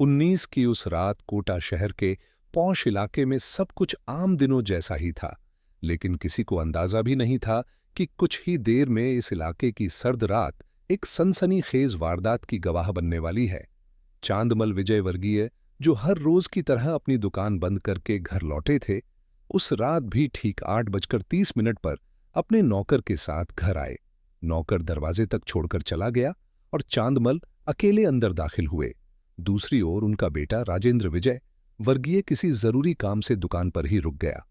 19 की उस रात कोटा शहर के पौश इलाके में सब कुछ आम दिनों जैसा ही था, लेकिन किसी को अंदाजा भी नहीं था कि कुछ ही देर में इस इलाके की सर्द रात एक सनसनीखेज वारदात की गवाह बनने वाली है। चांदमल विजयवर्गीय, जो हर रोज की तरह अपनी दुकान बंद करके घर लौटे थे, उस रात भी ठीक 8:30 पर अपने नौकर के साथ घर आए। नौकर दरवाजे तक छोड़कर चला गया और चांदमल अकेले अंदर दाखिल हुए। दूसरी ओर उनका बेटा राजेंद्र विजय वर्गीय किसी जरूरी काम से दुकान पर ही रुक गया।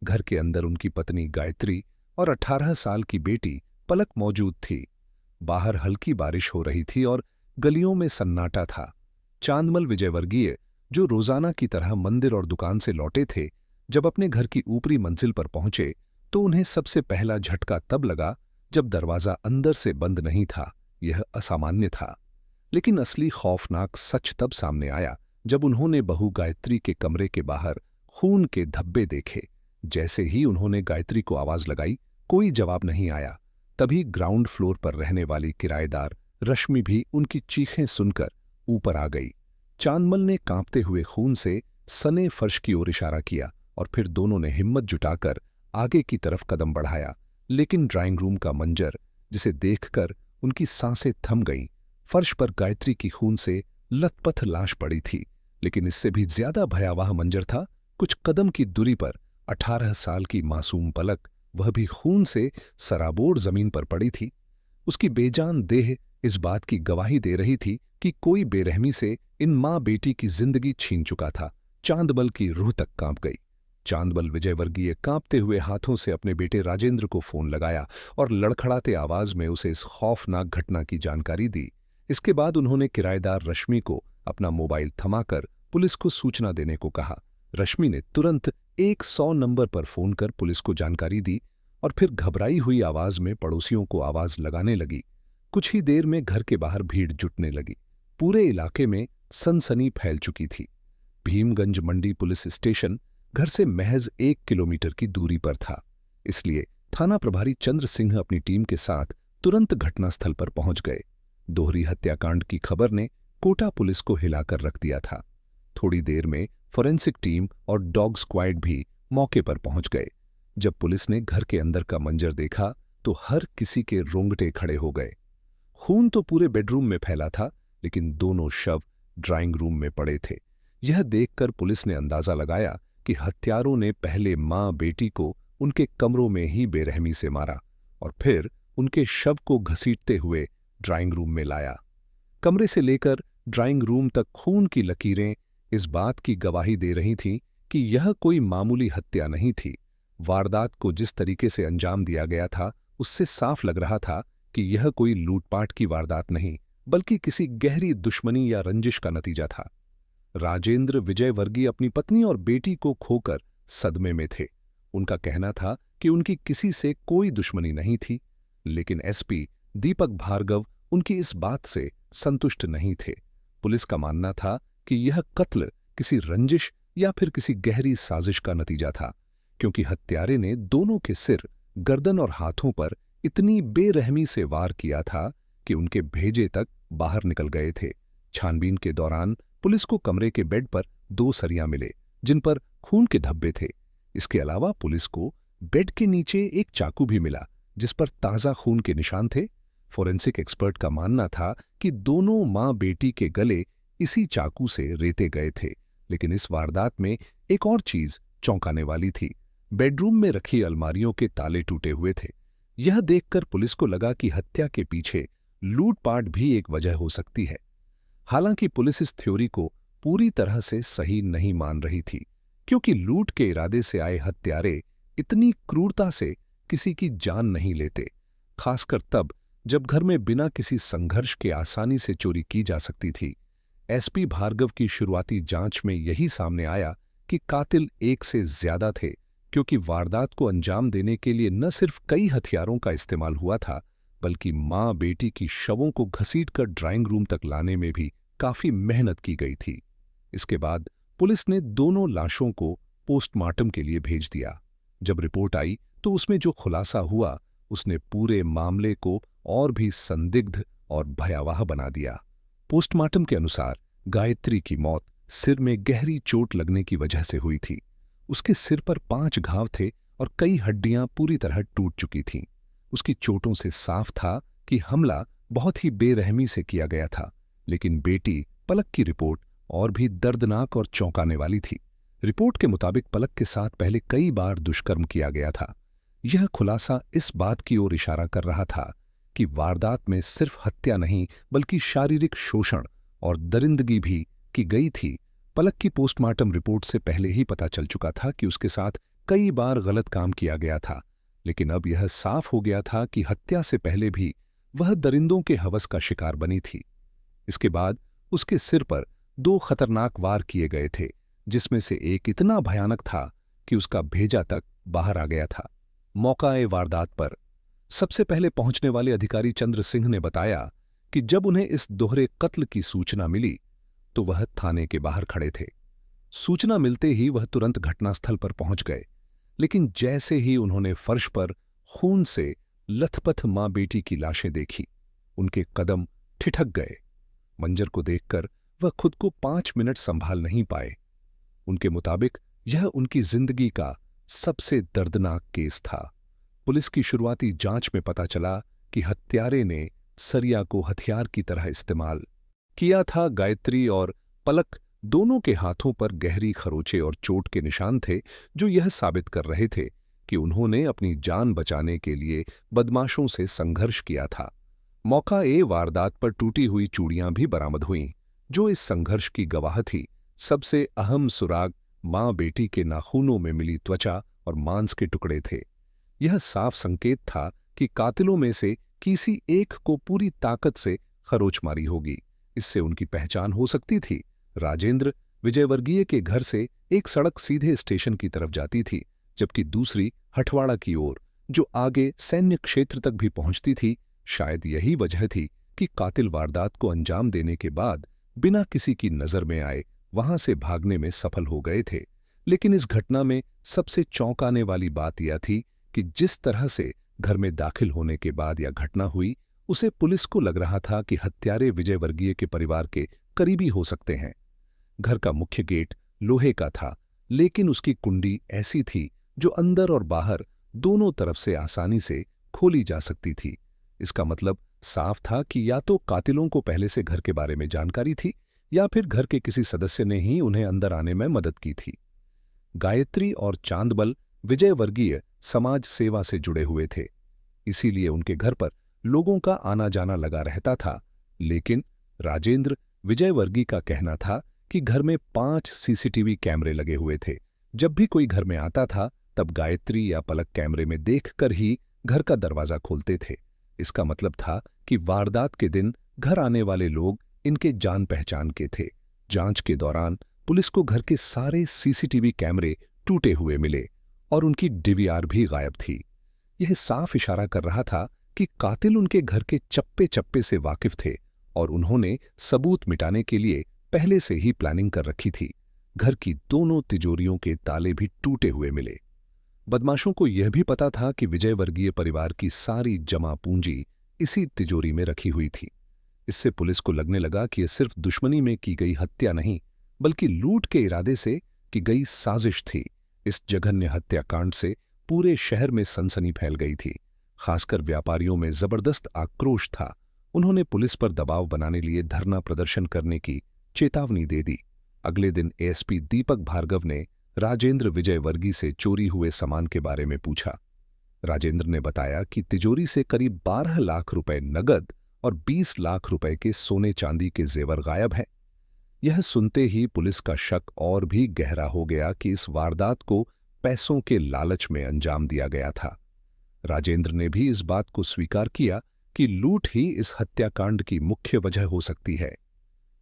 घर के अंदर उनकी पत्नी गायत्री और 18 साल की बेटी पलक मौजूद थी। बाहर हल्की बारिश हो रही थी और गलियों में सन्नाटा था। चांदमल विजयवर्गीय, जो रोजाना की तरह मंदिर और दुकान से लौटे थे, जब अपने घर की ऊपरी मंजिल पर पहुंचे तो उन्हें सबसे पहला झटका तब लगा जब दरवाजा अंदर से बंद नहीं था। यह असामान्य था, लेकिन असली खौफनाक सच तब सामने आया जब उन्होंने बहू गायत्री के कमरे के बाहर खून के धब्बे देखे। जैसे ही उन्होंने गायत्री को आवाज लगाई, कोई जवाब नहीं आया। तभी ग्राउंड फ्लोर पर रहने वाली किराएदार रश्मि भी उनकी चीखें सुनकर ऊपर आ गई। चांदमल ने कांपते हुए खून से सने फर्श की ओर इशारा किया और फिर दोनों ने हिम्मत जुटाकर आगे की तरफ कदम बढ़ाया। लेकिन ड्राइंग रूम का मंजर, जिसे देखकर उनकी सांसें थम गईं। फर्श पर गायत्री की खून से लथपथ लाश पड़ी थी, लेकिन इससे भी ज्यादा भयावह मंजर था कुछ कदम की दूरी पर 18 साल की मासूम पलक, वह भी खून से सराबोर जमीन पर पड़ी थी। उसकी बेजान देह इस बात की गवाही दे रही थी कि कोई बेरहमी से इन मां बेटी की जिंदगी छीन चुका था। चांदमल की रूह तक कांप गई। चांदमल विजयवर्गीय कांपते हुए हाथों से अपने बेटे राजेंद्र को फोन लगाया और लड़खड़ाते आवाज में उसे इस खौफनाक घटना की जानकारी दी। इसके बाद उन्होंने किराएदार रश्मि को अपना मोबाइल थमाकर पुलिस को सूचना देने को कहा। रश्मि ने तुरंत 100 नंबर पर फोन कर पुलिस को जानकारी दी और फिर घबराई हुई आवाज में पड़ोसियों को आवाज लगाने लगी। कुछ ही देर में घर के बाहर भीड़ जुटने लगी। पूरे इलाके में सनसनी फैल चुकी थी। भीमगंज मंडी पुलिस स्टेशन घर से महज 1 किलोमीटर की दूरी पर था, इसलिए थाना प्रभारी चंद्र सिंह अपनी टीम के साथ तुरंत घटनास्थल पर पहुंच गए। दोहरी हत्याकांड की खबर ने कोटा पुलिस को हिलाकर रख दिया था। थोड़ी देर में फोरेंसिक टीम और डॉग स्क्वाड भी मौके पर पहुंच गए। जब पुलिस ने घर के अंदर का मंजर देखा तो हर किसी के रोंगटे खड़े हो गए। खून तो पूरे बेडरूम में फैला था, लेकिन दोनों शव ड्राइंग रूम में पड़े थे। यह देखकर पुलिस ने अंदाजा लगाया कि हत्यारों ने पहले मां बेटी को उनके कमरों में ही बेरहमी से मारा और फिर उनके शव को घसीटते हुए ड्राइंग रूम में लाया। कमरे से लेकर ड्राइंग रूम तक खून की लकीरें इस बात की गवाही दे रही थीं कि यह कोई मामूली हत्या नहीं थी। वारदात को जिस तरीके से अंजाम दिया गया था, उससे साफ लग रहा था कि यह कोई लूटपाट की वारदात नहीं, बल्कि किसी गहरी दुश्मनी या रंजिश का नतीजा था। राजेंद्र विजयवर्गीय अपनी पत्नी और बेटी को खोकर सदमे में थे। उनका कहना था कि उनकी किसी से कोई दुश्मनी नहीं थी, लेकिन एसपी दीपक भार्गव उनकी इस बात से संतुष्ट नहीं थे। पुलिस का मानना था कि यह कत्ल किसी रंजिश या फिर किसी गहरी साजिश का नतीजा था, क्योंकि हत्यारे ने दोनों के सिर, गर्दन और हाथों पर इतनी बेरहमी से वार किया था कि उनके भेजे तक बाहर निकल गए थे। छानबीन के दौरान पुलिस को कमरे के बेड पर 2 सरिया मिले, जिन पर खून के धब्बे थे। इसके अलावा पुलिस को बेड के नीचे एक चाकू भी मिला, जिस पर ताजा खून के निशान थे। फोरेंसिक एक्सपर्ट का मानना था कि दोनों मां बेटी के गले इसी चाकू से रेते गए थे। लेकिन इस वारदात में एक और चीज चौंकाने वाली थी। बेडरूम में रखी अलमारियों के ताले टूटे हुए थे। यह देखकर पुलिस को लगा कि हत्या के पीछे लूटपाट भी एक वजह हो सकती है। हालांकि पुलिस इस थ्योरी को पूरी तरह से सही नहीं मान रही थी, क्योंकि लूट के इरादे से आए हत्यारे इतनी क्रूरता से किसी की जान नहीं लेते, खासकर तब जब घर में बिना किसी संघर्ष के आसानी से चोरी की जा सकती थी। एसपी भार्गव की शुरुआती जांच में यही सामने आया कि कातिल एक से ज्यादा थे, क्योंकि वारदात को अंजाम देने के लिए न सिर्फ कई हथियारों का इस्तेमाल हुआ था, बल्कि मां बेटी की शवों को घसीटकर ड्राइंग रूम तक लाने में भी काफी मेहनत की गई थी। इसके बाद पुलिस ने दोनों लाशों को पोस्टमार्टम के लिए भेज दिया। जब रिपोर्ट आई तो उसमें जो खुलासा हुआ, उसने पूरे मामले को और भी संदिग्ध और भयावह बना दिया। पोस्टमार्टम के अनुसार गायत्री की मौत सिर में गहरी चोट लगने की वजह से हुई थी। उसके सिर पर 5 घाव थे और कई हड्डियां पूरी तरह टूट चुकी थीं। उसकी चोटों से साफ था कि हमला बहुत ही बेरहमी से किया गया था। लेकिन बेटी पलक की रिपोर्ट और भी दर्दनाक और चौंकाने वाली थी। रिपोर्ट के मुताबिक पलक के साथ पहले कई बार दुष्कर्म किया गया था। यह खुलासा इस बात की ओर इशारा कर रहा था कि वारदात में सिर्फ हत्या नहीं बल्कि शारीरिक शोषण और दरिंदगी भी की गई थी। पलक की पोस्टमार्टम रिपोर्ट से पहले ही पता चल चुका था कि उसके साथ कई बार गलत काम किया गया था, लेकिन अब यह साफ हो गया था कि हत्या से पहले भी वह दरिंदों के हवस का शिकार बनी थी। इसके बाद उसके सिर पर 2 खतरनाक वार किए गए थे, जिसमें से एक इतना भयानक था कि उसका भेजा तक बाहर आ गया था। मौका-ए वारदात पर सबसे पहले पहुंचने वाले अधिकारी चंद्र सिंह ने बताया कि जब उन्हें इस दोहरे कत्ल की सूचना मिली तो वह थाने के बाहर खड़े थे। सूचना मिलते ही वह तुरंत घटनास्थल पर पहुंच गए, लेकिन जैसे ही उन्होंने फर्श पर खून से लथपथ मां बेटी की लाशें देखी, उनके कदम ठिठक गए। मंजर को देखकर वह खुद को 5 मिनट संभाल नहीं पाए। उनके मुताबिक यह उनकी जिंदगी का सबसे दर्दनाक केस था। पुलिस की शुरुआती जांच में पता चला कि हत्यारे ने सरिया को हथियार की तरह इस्तेमाल किया था। गायत्री और पलक दोनों के हाथों पर गहरी खरोंचे और चोट के निशान थे, जो यह साबित कर रहे थे कि उन्होंने अपनी जान बचाने के लिए बदमाशों से संघर्ष किया था। मौका-ए वारदात पर टूटी हुई चूड़ियां भी बरामद हुईं, जो इस संघर्ष की गवाह थी। सबसे अहम सुराग मां बेटी के नाखूनों में मिली त्वचा और मांस के टुकड़े थे। यह साफ संकेत था कि कातिलों में से किसी एक को पूरी ताकत से खरोंच मारी होगी। इससे उनकी पहचान हो सकती थी। राजेंद्र विजयवर्गीय के घर से एक सड़क सीधे स्टेशन की तरफ जाती थी, जबकि दूसरी हटवाड़ा की ओर, जो आगे सैन्य क्षेत्र तक भी पहुंचती थी। शायद यही वजह थी कि कातिल वारदात को अंजाम देने के बाद बिना किसी की नजर में आए वहां से भागने में सफल हो गए थे। लेकिन इस घटना में सबसे चौंकाने वाली बात यह थी कि जिस तरह से घर में दाखिल होने के बाद यह घटना हुई, उसे पुलिस को लग रहा था कि हत्यारे विजयवर्गीय के परिवार के करीबी हो सकते हैं। घर का मुख्य गेट लोहे का था, लेकिन उसकी कुंडी ऐसी थी जो अंदर और बाहर दोनों तरफ से आसानी से खोली जा सकती थी। इसका मतलब साफ था कि या तो कातिलों को पहले से घर के बारे में जानकारी थी, या फिर घर के किसी सदस्य ने ही उन्हें अंदर आने में मदद की थी। गायत्री और चांदबल विजयवर्गीय समाज सेवा से जुड़े हुए थे, इसीलिए उनके घर पर लोगों का आना जाना लगा रहता था। लेकिन राजेंद्र विजयवर्गीय का कहना था कि घर में 5 सीसीटीवी कैमरे लगे हुए थे। जब भी कोई घर में आता था, तब गायत्री या पलक कैमरे में देखकर ही घर का दरवाजा खोलते थे। इसका मतलब था कि वारदात के दिन घर आने वाले लोग इनके जान पहचान के थे। जांच के दौरान पुलिस को घर के सारे सीसीटीवी कैमरे टूटे हुए मिले और उनकी डीवीआर भी गायब थी। यह साफ इशारा कर रहा था कि कातिल उनके घर के चप्पे चप्पे से वाकिफ थे और उन्होंने सबूत मिटाने के लिए पहले से ही प्लानिंग कर रखी थी। घर की दोनों तिजोरियों के ताले भी टूटे हुए मिले। बदमाशों को यह भी पता था कि विजयवर्गीय परिवार की सारी जमा पूंजी इसी तिजोरी में रखी हुई थी। इससे पुलिस को लगने लगा कि यह सिर्फ दुश्मनी में की गई हत्या नहीं, बल्कि लूट के इरादे से की गई साजिश थी। इस जघन्य हत्याकांड से पूरे शहर में सनसनी फैल गई थी। खासकर व्यापारियों में जबरदस्त आक्रोश था। उन्होंने पुलिस पर दबाव बनाने लिए धरना प्रदर्शन करने की चेतावनी दे दी। अगले दिन एएसपी दीपक भार्गव ने राजेंद्र विजयवर्गीय से चोरी हुए सामान के बारे में पूछा। राजेंद्र ने बताया कि तिजोरी से करीब 12 लाख रुपए नगद और 20 लाख रुपए के सोने चांदी के जेवर गायब हैं। यह सुनते ही पुलिस का शक और भी गहरा हो गया कि इस वारदात को पैसों के लालच में अंजाम दिया गया था। राजेंद्र ने भी इस बात को स्वीकार किया कि लूट ही इस हत्याकांड की मुख्य वजह हो सकती है।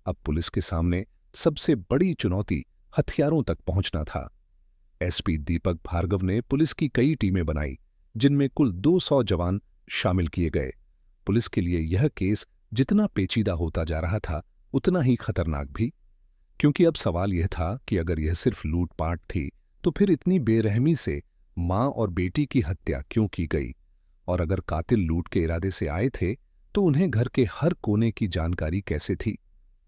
अब पुलिस के सामने सबसे बड़ी चुनौती हथियारों तक पहुंचना था। एसपी दीपक भार्गव ने पुलिस की कई टीमें बनाई, जिनमें कुल 200 जवान शामिल किए गए। पुलिस के लिए यह केस जितना पेचीदा होता जा रहा था, उतना ही खतरनाक भी, क्योंकि अब सवाल यह था कि अगर यह सिर्फ लूटपाट थी, तो फिर इतनी बेरहमी से मां और बेटी की हत्या क्यों की गई? और अगर कातिल लूट के इरादे से आए थे, तो उन्हें घर के हर कोने की जानकारी कैसे थी?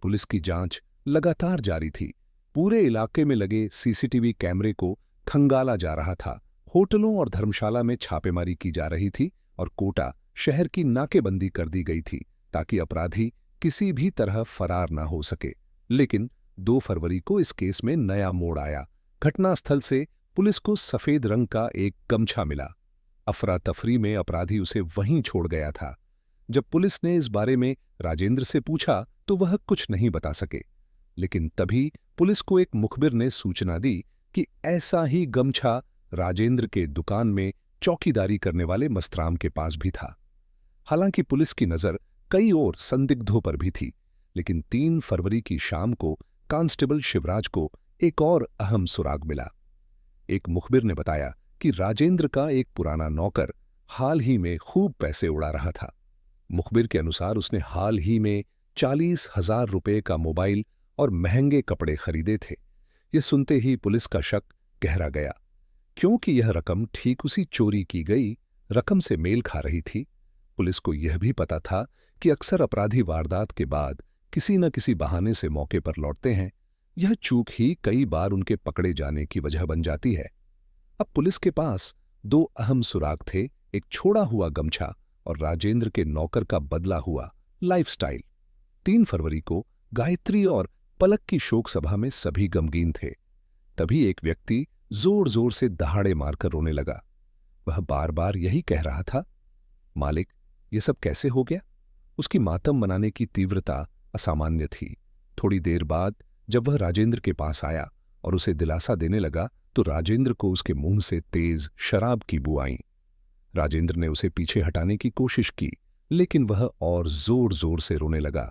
पुलिस की जांच लगातार जारी थी। पूरे इलाके में लगे सीसीटीवी कैमरे को खंगाला जा रहा था। होटलों और धर्मशाला में छापेमारी की जा रही थी और कोटा शहर की नाकेबंदी कर दी गई थी ताकि अपराधी किसी भी तरह फरार न हो सके। लेकिन 2 फरवरी को इस केस में नया मोड़ आया। घटनास्थल से पुलिस को सफेद रंग का एक गमछा मिला। अफरा तफरी में अपराधी उसे वहीं छोड़ गया था। जब पुलिस ने इस बारे में राजेंद्र से पूछा तो वह कुछ नहीं बता सके। लेकिन तभी पुलिस को एक मुखबिर ने सूचना दी कि ऐसा ही गमछा राजेंद्र के दुकान में चौकीदारी करने वाले मस्तराम के पास भी था। हालांकि पुलिस की नजर कई और संदिग्धों पर भी थी, लेकिन 3 फरवरी की शाम को कांस्टेबल शिवराज को एक और अहम सुराग मिला। एक मुखबिर ने बताया कि राजेंद्र का एक पुराना नौकर हाल ही में खूब पैसे उड़ा रहा था। मुखबिर के अनुसार उसने हाल ही में 40,000 रुपए का मोबाइल और महंगे कपड़े खरीदे थे। ये सुनते ही पुलिस का शक गहरा गया, क्योंकि यह रकम ठीक उसी चोरी की गई रकम से मेल खा रही थी। पुलिस को यह भी पता था कि अक्सर अपराधी वारदात के बाद किसी न किसी बहाने से मौके पर लौटते हैं। यह चूक ही कई बार उनके पकड़े जाने की वजह बन जाती है। अब पुलिस के पास 2 अहम सुराग थे, एक छोड़ा हुआ गमछा और राजेंद्र के नौकर का बदला हुआ लाइफस्टाइल। 3 फरवरी को गायत्री और पलक की शोक सभा में सभी गमगीन थे। तभी एक व्यक्ति जोर जोर से दहाड़े मारकर रोने लगा। वह बार बार यही कह रहा था, मालिक, ये सब कैसे हो गया? उसकी मातम मनाने की तीव्रता असामान्य थी। थोड़ी देर बाद जब वह राजेंद्र के पास आया और उसे दिलासा देने लगा तो राजेंद्र को उसके मुंह से तेज शराब की बू आई। राजेंद्र ने उसे पीछे हटाने की कोशिश की, लेकिन वह और जोर जोर से रोने लगा।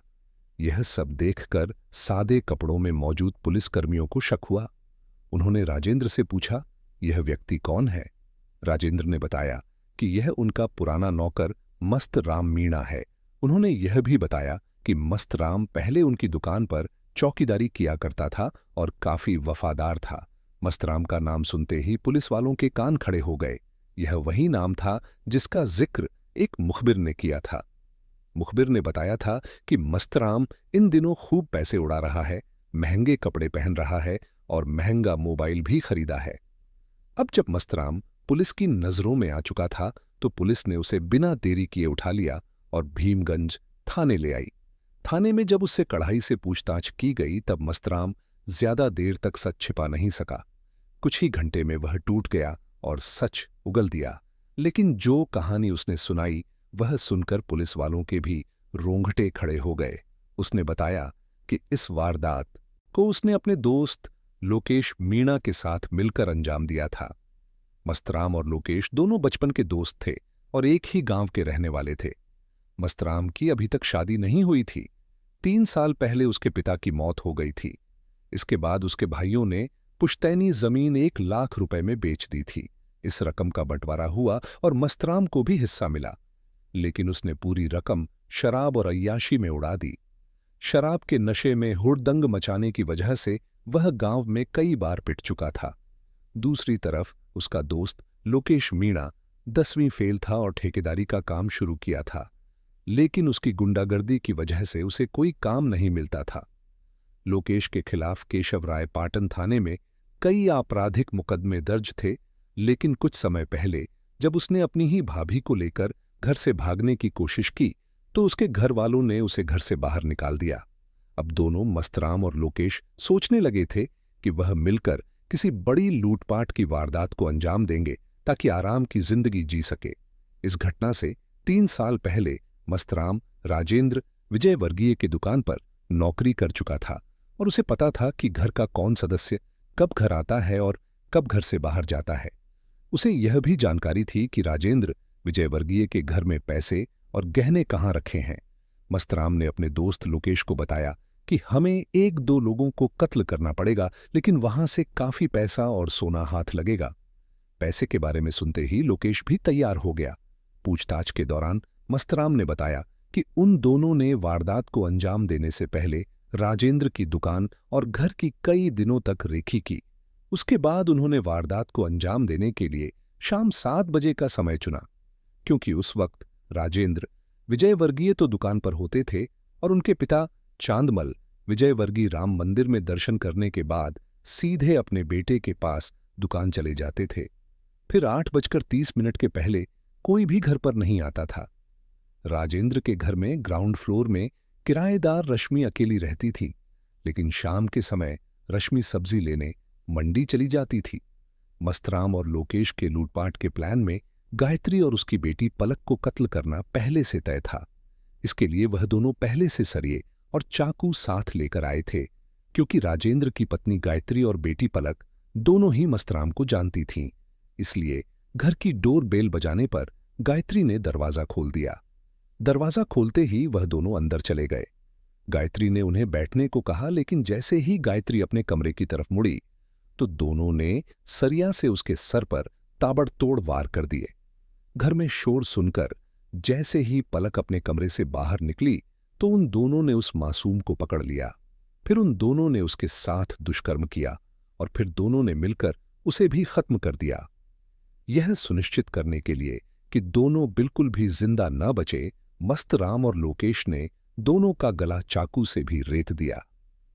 यह सब देखकर सादे कपड़ों में मौजूद पुलिसकर्मियों को शक हुआ। उन्होंने राजेंद्र से पूछा, यह व्यक्ति कौन है? राजेंद्र ने बताया कि यह उनका पुराना नौकर मस्त राम मीणा है। उन्होंने यह भी बताया कि मस्त राम पहले उनकी दुकान पर चौकीदारी किया करता था और काफी वफादार था। मस्त राम का नाम सुनते ही पुलिस वालों के कान खड़े हो गए। यह वही नाम था जिसका जिक्र एक मुखबिर ने किया था। मुखबिर ने बताया था कि मस्तराम इन दिनों खूब पैसे उड़ा रहा है, महंगे कपड़े पहन रहा है और महंगा मोबाइल भी खरीदा है। अब जब मस्तराम पुलिस की नजरों में आ चुका था तो पुलिस ने उसे बिना देरी किए उठा लिया और भीमगंज थाने ले आई। थाने में जब उससे कड़ाई से पूछताछ की गई तब मस्तराम ज्यादा देर तक सच छिपा नहीं सका। कुछ ही घंटे में वह टूट गया और सच उगल दिया। लेकिन जो कहानी उसने सुनाई वह सुनकर पुलिस वालों के भी रोंगटे खड़े हो गए। उसने बताया कि इस वारदात को उसने अपने दोस्त लोकेश मीणा के साथ मिलकर अंजाम दिया था। मस्तराम और लोकेश दोनों बचपन के दोस्त थे और एक ही गांव के रहने वाले थे। मस्तराम की अभी तक शादी नहीं हुई थी। 3 साल पहले उसके पिता की मौत हो गई थी। इसके बाद उसके भाइयों ने पुश्तैनी जमीन 1 लाख रुपए में बेच दी थी। इस रकम का बंटवारा हुआ और मस्तराम को भी हिस्सा मिला, लेकिन उसने पूरी रकम शराब और अय्याशी में उड़ा दी। शराब के नशे में हुड़दंग मचाने की वजह से वह गांव में कई बार पिट चुका था। दूसरी तरफ उसका दोस्त लोकेश मीणा 10वीं फेल था और ठेकेदारी का काम शुरू किया था, लेकिन उसकी गुंडागर्दी की वजह से उसे कोई काम नहीं मिलता था। लोकेश के खिलाफ केशव राय पाटन थाने में कई आपराधिक मुकदमे दर्ज थे, लेकिन कुछ समय पहले जब उसने अपनी ही भाभी को लेकर घर से भागने की कोशिश की तो उसके घर वालों ने उसे घर से बाहर निकाल दिया। अब दोनों मस्तराम और लोकेश सोचने लगे थे कि वह मिलकर किसी बड़ी लूटपाट की वारदात को अंजाम देंगे ताकि आराम की जिंदगी जी सके। इस घटना से 3 साल पहले मस्तराम राजेंद्र विजय वर्गीय की दुकान पर नौकरी कर चुका था और उसे पता था कि घर का कौन सदस्य कब घर आता है और कब घर से बाहर जाता है। उसे यह भी जानकारी थी कि राजेंद्र विजय वर्गीय के घर में पैसे और गहने कहाँ रखे हैं। मस्तराम ने अपने दोस्त लोकेश को बताया कि हमें 1-2 लोगों को कत्ल करना पड़ेगा, लेकिन वहां से काफी पैसा और सोना हाथ लगेगा। पैसे के बारे में सुनते ही लोकेश भी तैयार हो गया। पूछताछ के दौरान मस्तराम ने बताया कि उन दोनों ने वारदात को अंजाम देने से पहले राजेंद्र की दुकान और घर की कई दिनों तक रेकी की। उसके बाद उन्होंने वारदात को अंजाम देने के लिए शाम 7 बजे का समय चुना, क्योंकि उस वक्त राजेंद्र विजय वर्गीय तो दुकान पर होते थे और उनके पिता चांदमल विजयवर्गीय राम मंदिर में दर्शन करने के बाद सीधे अपने बेटे के पास दुकान चले जाते थे। फिर 8:30 के पहले कोई भी घर पर नहीं आता था। राजेंद्र के घर में ग्राउंड फ्लोर में किराएदार रश्मि अकेली रहती थी, लेकिन शाम के समय रश्मि सब्जी लेने मंडी चली जाती थी। मस्तराम और लोकेश के लूटपाट के प्लान में गायत्री और उसकी बेटी पलक को कत्ल करना पहले से तय था। इसके लिए वह दोनों पहले से सरिये और चाकू साथ लेकर आए थे, क्योंकि राजेंद्र की पत्नी गायत्री और बेटी पलक दोनों ही मस्तराम को जानती थीं। इसलिए घर की डोर बेल बजाने पर गायत्री ने दरवाजा खोल दिया। दरवाजा खोलते ही वह दोनों अंदर चले गए। गायत्री ने उन्हें बैठने को कहा, लेकिन जैसे ही गायत्री अपने कमरे की तरफ मुड़ी तो दोनों ने सरिया से उसके सर पर ताबड़तोड़ वार कर दिए। घर में शोर सुनकर जैसे ही पलक अपने कमरे से बाहर निकली तो उन दोनों ने उस मासूम को पकड़ लिया। फिर उन दोनों ने उसके साथ दुष्कर्म किया और फिर दोनों ने मिलकर उसे भी खत्म कर दिया। यह सुनिश्चित करने के लिए कि दोनों बिल्कुल भी जिंदा न बचे, मस्तराम और लोकेश ने दोनों का गला चाकू से भी रेत दिया।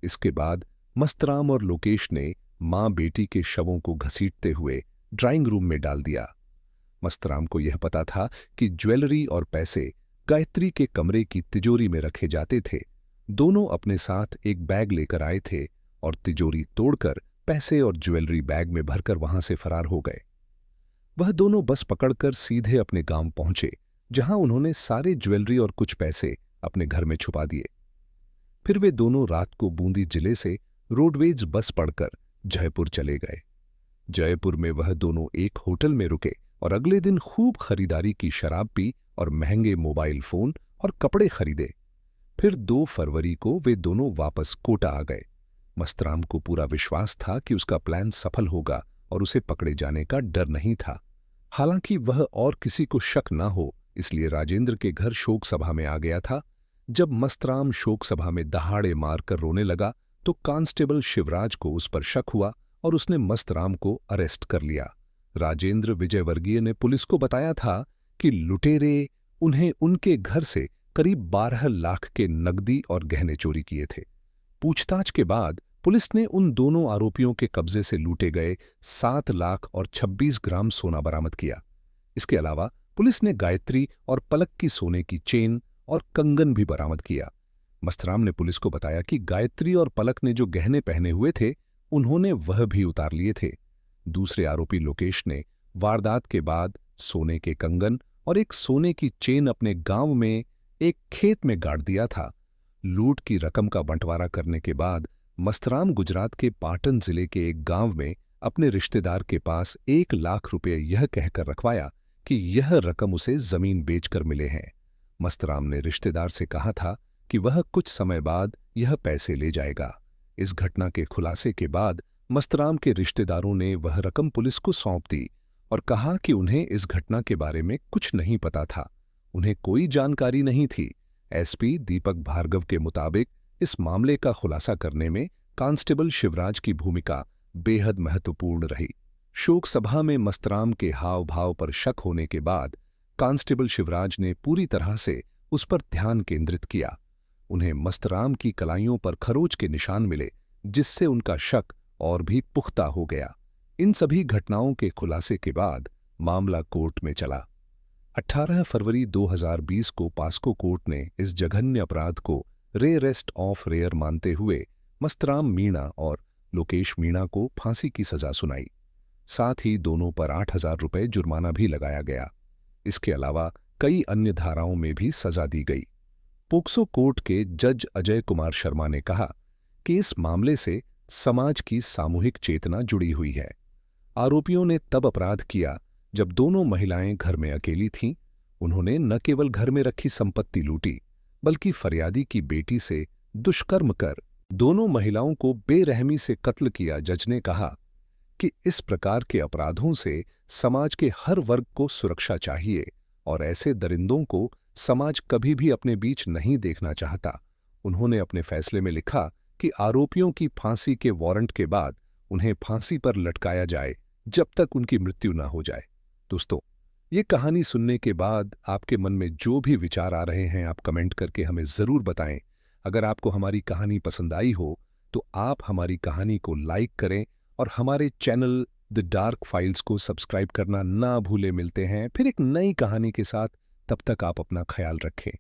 इसके बाद मस्तराम और लोकेश ने मां बेटी के शवों को घसीटते हुए ड्राइंग रूम में डाल दिया। मस्तराम को यह पता था कि ज्वेलरी और पैसे गायत्री के कमरे की तिजोरी में रखे जाते थे। दोनों अपने साथ एक बैग लेकर आए थे और तिजोरी तोड़कर पैसे और ज्वेलरी बैग में भरकर वहां से फरार हो गए। वह दोनों बस पकड़कर सीधे अपने गांव पहुंचे, जहां उन्होंने सारे ज्वेलरी और कुछ पैसे अपने घर में छुपा दिए। फिर वे दोनों रात को बूंदी जिले से रोडवेज बस पड़कर जयपुर चले गए। जयपुर में वह दोनों एक होटल में रुके और अगले दिन खूब खरीदारी की, शराब पी और महंगे मोबाइल फोन और कपड़े खरीदे। फिर 2 फरवरी को वे दोनों वापस कोटा आ गए। मस्तराम को पूरा विश्वास था कि उसका प्लान सफल होगा और उसे पकड़े जाने का डर नहीं था। हालांकि वह और किसी को शक न हो, इसलिए राजेंद्र के घर शोक सभा में आ गया था। जब मस्तराम शोक सभा में दहाड़े मारकर रोने लगा तो कांस्टेबल शिवराज को उस पर शक हुआ और उसने मस्तराम को अरेस्ट कर लिया। राजेंद्र विजयवर्गीय ने पुलिस को बताया था कि लुटेरे उन्हें उनके घर से करीब 12 लाख के नकदी और गहने चोरी किए थे। पूछताछ के बाद पुलिस ने उन दोनों आरोपियों के कब्जे से लूटे गए 7 लाख और 26 ग्राम सोना बरामद किया। इसके अलावा पुलिस ने गायत्री और पलक की सोने की चेन और कंगन भी बरामद किया। मस्तराम ने पुलिस को बताया कि गायत्री और पलक ने जो गहने पहने हुए थे उन्होंने वह भी उतार लिए थे। दूसरे आरोपी लोकेश ने वारदात के बाद सोने के कंगन और एक सोने की चेन अपने गांव में एक खेत में गाड़ दिया था। लूट की रकम का बंटवारा करने के बाद मस्तराम गुजरात के पाटन जिले के एक गांव में अपने रिश्तेदार के पास 1 लाख रुपए यह कहकर रखवाया कि यह रकम उसे जमीन बेचकर मिले हैं। मस्तराम ने रिश्तेदार से कहा था कि वह कुछ समय बाद यह पैसे ले जाएगा। इस घटना के खुलासे के बाद मस्तराम के रिश्तेदारों ने वह रकम पुलिस को सौंप दी और कहा कि उन्हें इस घटना के बारे में कुछ नहीं पता था, उन्हें कोई जानकारी नहीं थी। एसपी दीपक भार्गव के मुताबिक इस मामले का खुलासा करने में कांस्टेबल शिवराज की भूमिका बेहद महत्वपूर्ण रही। शोक सभा में मस्तराम के हाव भाव पर शक होने के बाद कांस्टेबल शिवराज ने पूरी तरह से उस पर ध्यान केंद्रित किया। उन्हें मस्तराम की कलाइयों पर खरोच के निशान मिले, जिससे उनका शक और भी पुख्ता हो गया। इन सभी घटनाओं के खुलासे के बाद मामला कोर्ट में चला। 18 फरवरी 2020 को पास्को कोर्ट ने इस जघन्य अपराध को रेयरेस्ट ऑफ रेयर मानते हुए मस्तराम मीणा और लोकेश मीणा को फांसी की सजा सुनाई। साथ ही दोनों पर 8,000 रुपए जुर्माना भी लगाया गया। इसके अलावा कई अन्य धाराओं में भी सजा दी गई। पोक्सो कोर्ट के जज अजय कुमार शर्मा ने कहा कि इस मामले से समाज की सामूहिक चेतना जुड़ी हुई है। आरोपियों ने तब अपराध किया जब दोनों महिलाएं घर में अकेली थीं। उन्होंने न केवल घर में रखी संपत्ति लूटी, बल्कि फरियादी की बेटी से दुष्कर्म कर दोनों महिलाओं को बेरहमी से कत्ल किया। जज ने कहा कि इस प्रकार के अपराधों से समाज के हर वर्ग को सुरक्षा चाहिए और ऐसे दरिंदों को समाज कभी भी अपने बीच नहीं देखना चाहता। उन्होंने अपने फैसले में लिखा कि आरोपियों की फांसी के वारंट के बाद उन्हें फांसी पर लटकाया जाए जब तक उनकी मृत्यु न हो जाए। दोस्तों, ये कहानी सुनने के बाद आपके मन में जो भी विचार आ रहे हैं आप कमेंट करके हमें जरूर बताएं। अगर आपको हमारी कहानी पसंद आई हो, तो आप हमारी कहानी को लाइक करें और हमारे चैनल द डार्क फाइल्स को सब्सक्राइब करना ना भूलें। मिलते हैं फिर एक नई कहानी के साथ। तब तक आप अपना ख्याल रखें।